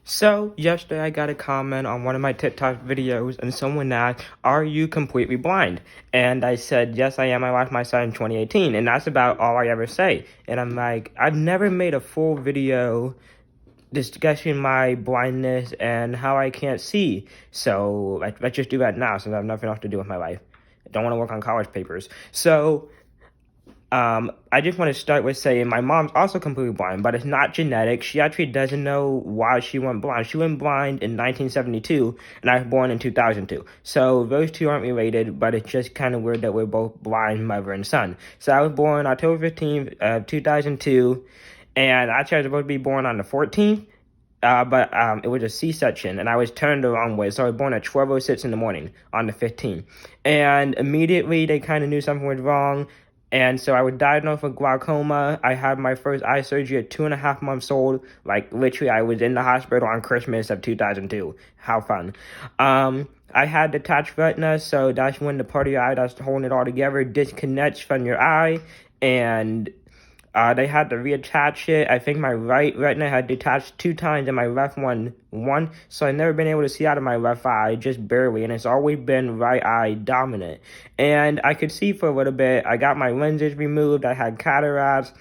So, yesterday I got a comment on one of my TikTok videos, and someone asked, "Are you completely blind?" And I said, "Yes, I am. I lost my sight in 2018." And that's about all I ever say. And I'm like, I've never made a full video discussing my blindness and how I can't see. So, let's just do that now since I have nothing else to do with my life. I don't want to work on college papers. So, I just want to start with saying my mom's also completely blind, but it's not genetic. She actually doesn't know why she went blind. She went blind in 1972, and I was born in 2002. So those two aren't related, but it's just kind of weird that we're both blind, mother and son. So I was born October 15th, 2002, and actually I was supposed to be born on the 14th. But it was a C-section, and I was turned the wrong way, so I was born at 12:06 in the morning on the 15th. And immediately they kind of knew something was wrong, and so I was diagnosed with glaucoma. I had my first eye surgery at 2.5 months old. Like, literally, I was in the hospital on Christmas of 2002. How fun. I had detached retina, so that's when the part of your eye that's holding it all together disconnects from your eye, and they had to reattach it. I think my right retina had detached 2 times and my left one, so I've never been able to see out of my left eye, just barely, and it's always been right eye dominant. And I could see for a little bit. I got my lenses removed, I had cataracts,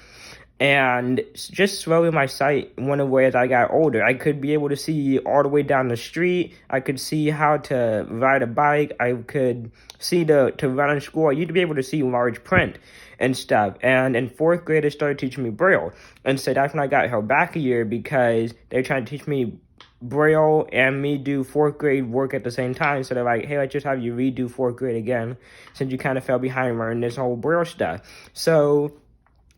and just slowly my sight went away as I got older. I could be able to see all the way down the street. I could see how to ride a bike. I could see to run in school. I used to be able to see large print and stuff. And in 4th grade, they started teaching me Braille. And so that's when I got held back a year because they were trying to teach me Braille and me do 4th grade work at the same time. So they're like, hey, let's just have you redo 4th grade again since you kind of fell behind learning this whole Braille stuff. So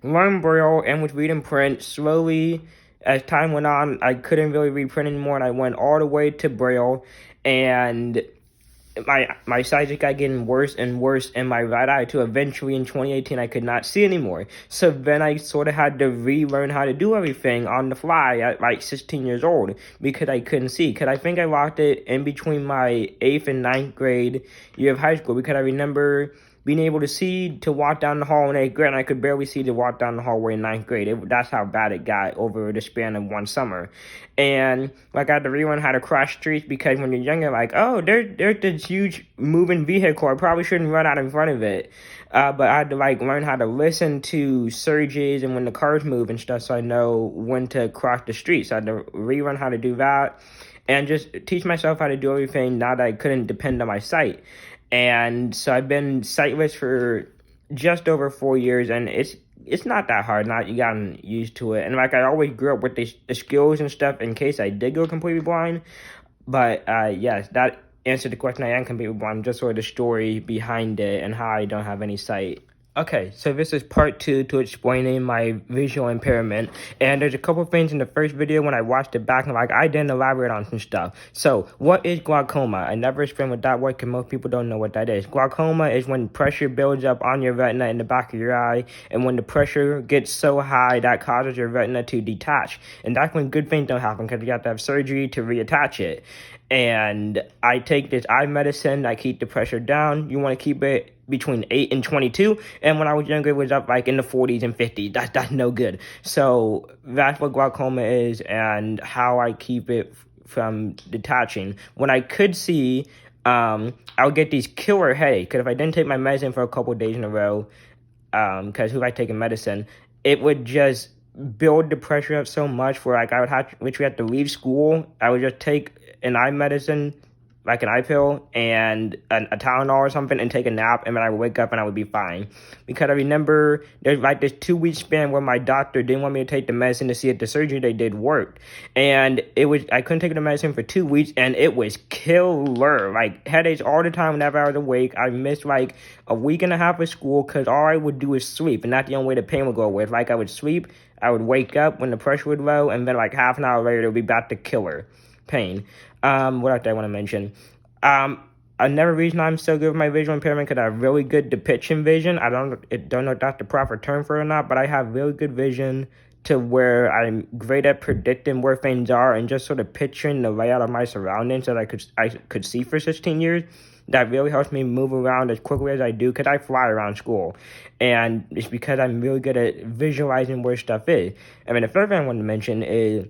learned Braille and was reading print slowly. As time went on, I couldn't really read print anymore, and I went all the way to Braille, and my sight just got getting worse and worse in my right eye, to eventually in 2018 I could not see anymore. So then I sort of had to relearn how to do everything on the fly at like 16 years old because I couldn't see. Because I think I lost it in between my 8th and 9th grade year of high school, because I remember being able to see to walk down the hall in 8th grade, and I could barely see to walk down the hallway in 9th grade. That's how bad it got over the span of one summer. And like I had to relearn how to cross streets because when you're younger, like, oh, there's this huge moving vehicle. I probably shouldn't run out in front of it. But I had to like learn how to listen to surges and when the cars move and stuff, so I know when to cross the street. So I had to relearn how to do that and just teach myself how to do everything now that I couldn't depend on my sight. And so I've been sightless for just over 4 years, and it's not that hard. Not you gotten used to it. And like I always grew up with the skills and stuff in case I did go completely blind. But yes, that answered the question. I am completely blind. Just sort of the story behind it and how I don't have any sight. Okay, so this is part 2 to explaining my visual impairment, and there's a couple things in the first video when I watched it back and like I didn't elaborate on some stuff. So, what is glaucoma? I never explained what that was because most people don't know what that is. Glaucoma is when pressure builds up on your retina in the back of your eye, and when the pressure gets so high that causes your retina to detach, and that's when good things don't happen because you have to have surgery to reattach it. And I take this eye medicine that keep the pressure down. You want to keep it between 8 and 22, and when I was younger it was up like in the 40s and 50s. That's no good. So that's what glaucoma is and how I keep it from detaching. When I could see, I would get these killer headaches because if I didn't take my medicine for a couple of days in a row, because who like taking medicine, it would just build the pressure up so much where like I would have to leave school. I would just take an eye medicine, like an eye pill and a Tylenol or something, and take a nap, and then I would wake up and I would be fine. Because I remember there's like this 2-week span where my doctor didn't want me to take the medicine to see if the surgery they did worked. And I couldn't take the medicine for 2 weeks, and it was killer. Like headaches all the time whenever I was awake. I missed like a week and a half of school because all I would do is sleep, and that's the only way the pain would go away. Like I would sleep, I would wake up when the pressure would low, and then like half an hour later it would be back to killer pain. What else do I want to mention? Another reason I'm so good with my visual impairment because I have really good depiction vision. I don't know if that's the proper term for it or not, but I have really good vision to where I'm great at predicting where things are and just sort of picturing the layout of my surroundings that I could see for 16 years. That really helps me move around as quickly as I do because I fly around school. And it's because I'm really good at visualizing where stuff is. I mean, the third thing I wanted to mention is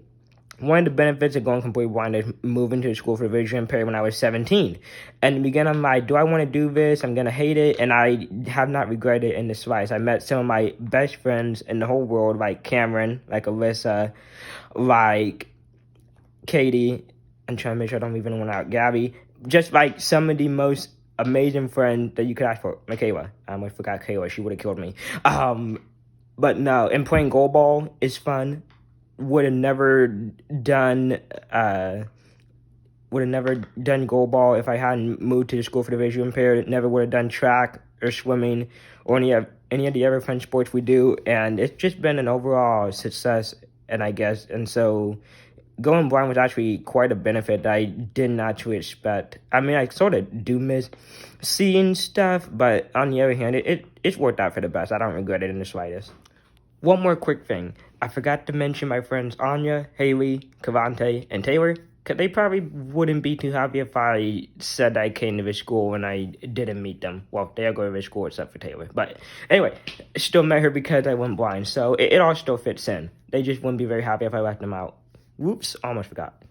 one of the benefits of going completely blind is moving to the school for vision impaired when I was 17. And in the beginning, I'm like, do I want to do this? I'm going to hate it. And I have not regretted it in the slightest. I met some of my best friends in the whole world, like Cameron, like Alyssa, like Katie. I'm trying to make sure I don't leave anyone out. Gabby. Just like some of the most amazing friends that you could ask for. Michaela. I forgot Kayla. She would have killed me. But no, and playing goalball is fun. Would have never done goalball if I hadn't moved to the school for the visually impaired. Never would have done track or swimming or any of the other fun sports we do. And it's just been an overall success, and so going blind was actually quite a benefit that I didn't actually expect. I mean, I sort of do miss seeing stuff, but on the other hand, it's worked out for the best. I don't regret it in the slightest. One more quick thing. I forgot to mention my friends Anya, Haley, Cavante, and Taylor. Cause they probably wouldn't be too happy if I said I came to this school and I didn't meet them. Well, they all go to this school except for Taylor. But anyway, still met her because I went blind. So it all still fits in. They just wouldn't be very happy if I left them out. Whoops, almost forgot.